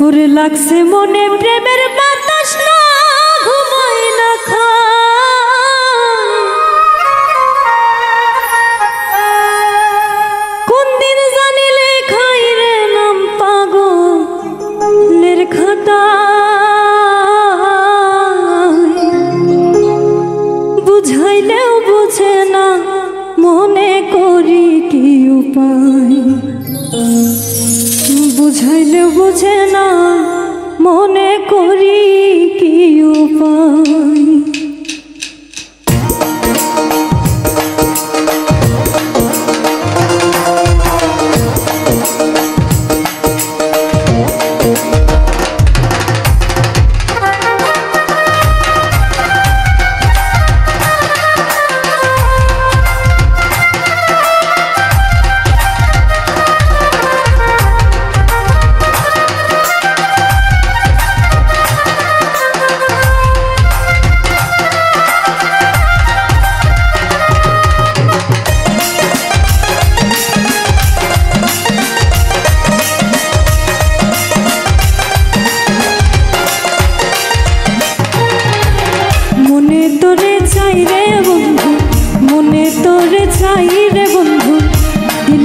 ওরে লাগছে মনে প্রেমের বাতাস না ঘুমায় না কোন দিন জানি লেখাই রে নাম পাগলের খাতা বুঝাইলেও বুঝে না মনে করি কি উপায় বুঝাইলেও বুঝে না মনে করি কি উপায়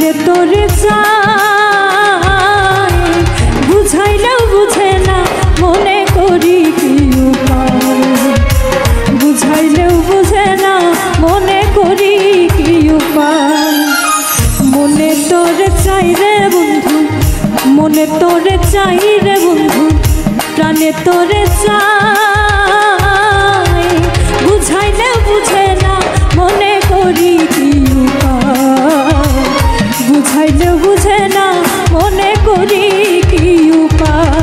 দিলে তোরে চাই বুঝাইলেও বুঝে না মনে করি কি উপায় বুঝাইলেও বুঝে না মনে করি কি উপায় মনে তোরে চাই রে বন্ধু মনে তোরে চাই রে বন্ধু প্রাণে তোরে চাই বুঝাইলেও বুঝে না মনে করি কি উপায় বুঝাইলেও বুঝে না মনে করি কি উপায়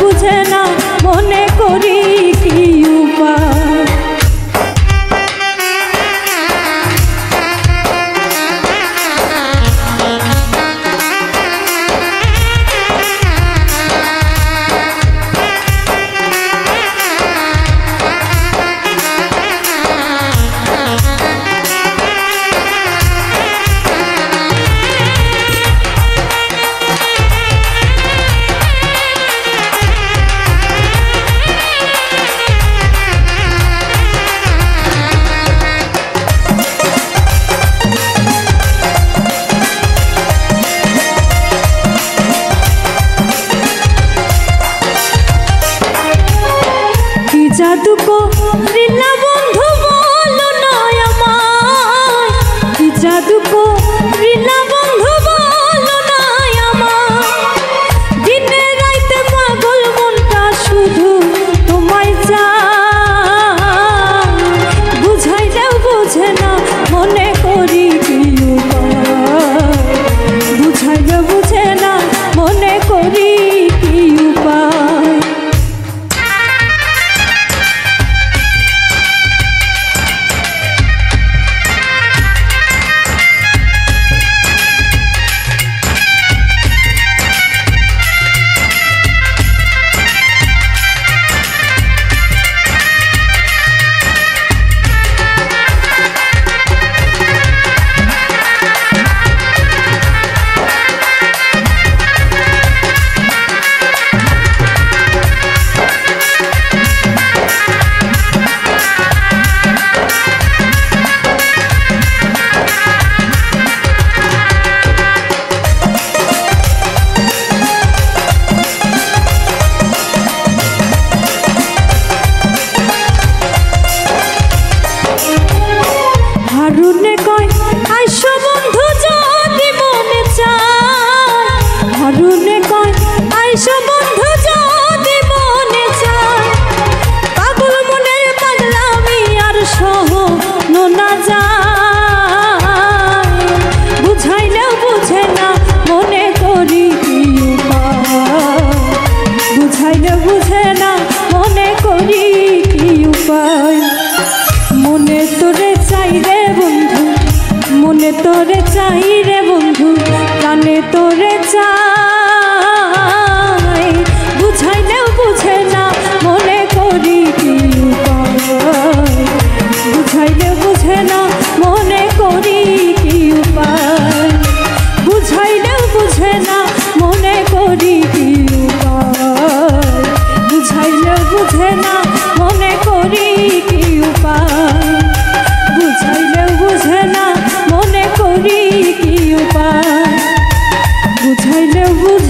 বুঝে না মনে করি কি উপায়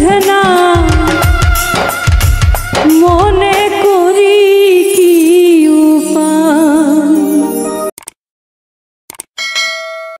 বুঝে না